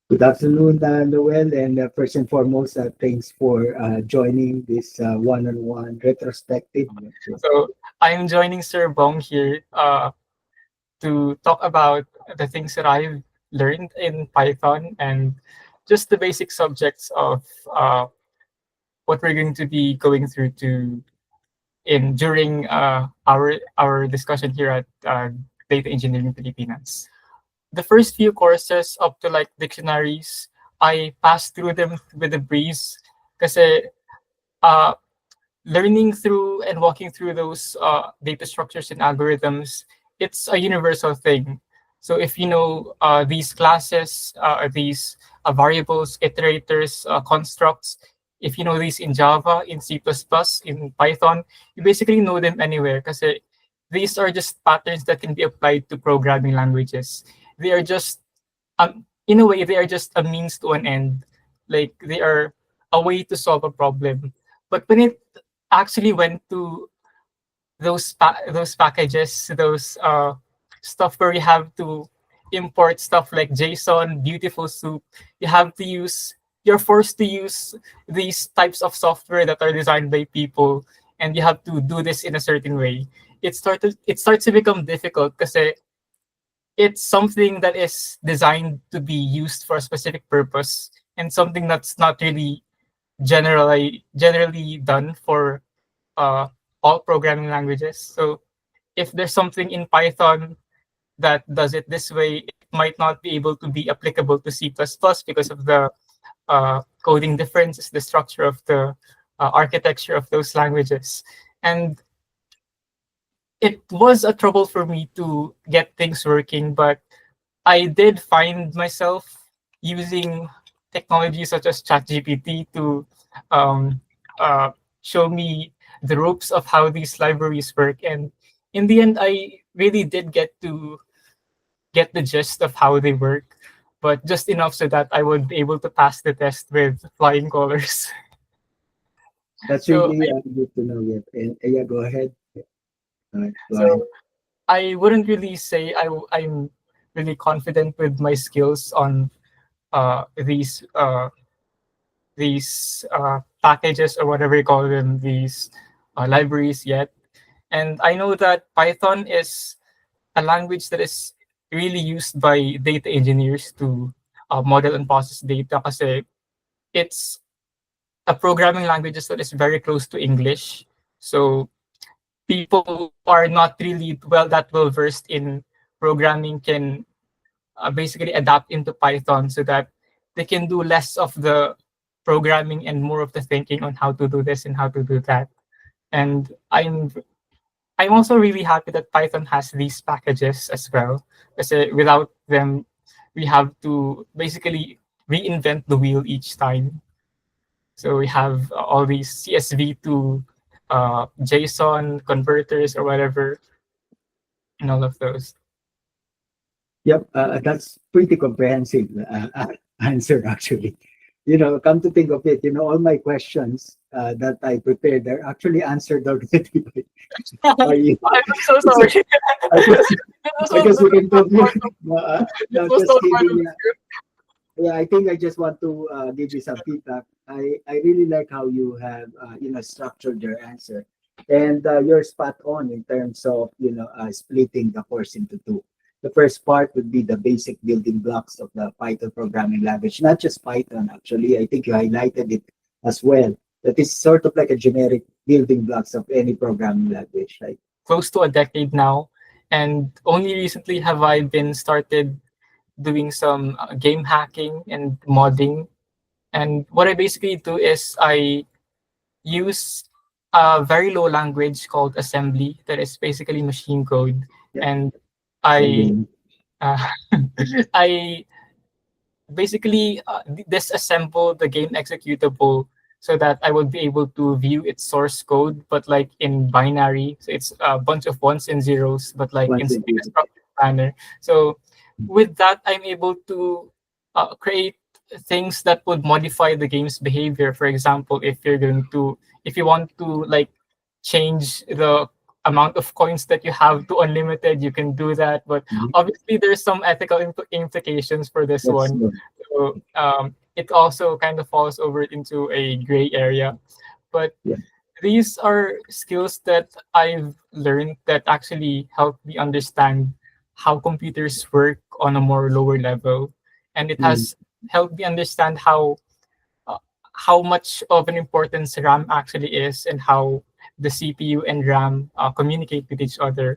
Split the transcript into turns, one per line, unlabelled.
Good afternoon, Noel, and first and foremost, thanks for joining this one-on-one retrospective.
So I'm joining Sir Bong here to talk about the things that I've learned in Python and just the basic subjects of uh, what we're going to be going through to in during our discussion here at Data Engineering Pilipinas. The first few courses up to like dictionaries, I passed through them with a breeze kasi uh, learning through and walking through those data structures and algorithms, it's a universal thing. So if you know these classes, these variables, iterators, constructs, if you know these in Java, in C++, in Python, you basically know them anywhere because these are just patterns that can be applied to programming languages. They are just, in a way, they are just a means to an end. Like they are a way to solve a problem. But when it actually went to those packages, those stuff where you have to import stuff like JSON, beautiful soup. You have to use you're forced to use these types of software that are designed by people, and you have to do this in a certain way. It starts to become difficult because it's something that is designed to be used for a specific purpose and something that's not really generally done for uh, all programming languages. So if there's something in Python that does it this way, it might not be able to be applicable to C++ because of the coding differences, the structure of the architecture of those languages. And it was a trouble for me to get things working, but I did find myself using technology such as ChatGPT to um, show me the ropes of how these libraries work. And in the end, I really did get the gist of how they work, but just enough so that I would be able to pass the test with flying colors.
That's
so
really good to know. Yeah, and yeah, go ahead. Go
so
ahead.
I wouldn't really say I'm really confident with my skills on uh, these uh, these packages or whatever you call them, these libraries yet. And I know that Python is a language that is really used by data engineers to model and process data because it's a programming language that is very close to English. So people who are not really that well versed in programming can basically adapt into Python so that they can do less of the programming and more of the thinking on how to do this and how to do that. And I'm also really happy that Python has these packages as well. Because without them, we have to basically reinvent the wheel each time. So we have all these CSV to JSON converters or whatever, and all of those.
Yep, that's pretty comprehensive answer actually. Come to think of it, all my questions that I prepared are actually answered already by you.
I'm so
So
sorry.
I guess
this
I
was
guess we can
part
conclude.
of, this
No,
was
just
not part of
kidding.
the script.
Yeah, I think I just want to give you some feedback. I really like how you have structured your answer, and you're spot on in terms of splitting the course into two. The first part would be the basic building blocks of the Python programming language, not just Python. Actually, I think you highlighted it as well. That is sort of like a generic building blocks of any programming language, right?
Close to a decade now, and only recently have I been started doing some game hacking and modding. And what I basically do is I use a very low language called assembly that is basically machine code,
Yeah,
and I
assembly.
uh, I basically disassemble the game executable so that I would be able to view its source code, but like in binary. So it's a bunch of ones and zeros, but like
Once
in a
again.
structured manner. So with that, I'm able to create things that would modify the game's behavior. For example, if you want to like change the amount of coins that you have to unlimited, you can do that. But
Mhm.
obviously, there's some ethical implications for this
That's
one.
good.
So it also kind of falls over into a gray area. But
Yeah.
these are skills that I've learned that actually help me understand how computers work on a more lower level, and it
Mm.
has helped me understand uh, how much of an importance RAM actually is, and how the CPU and RAM communicate with each other.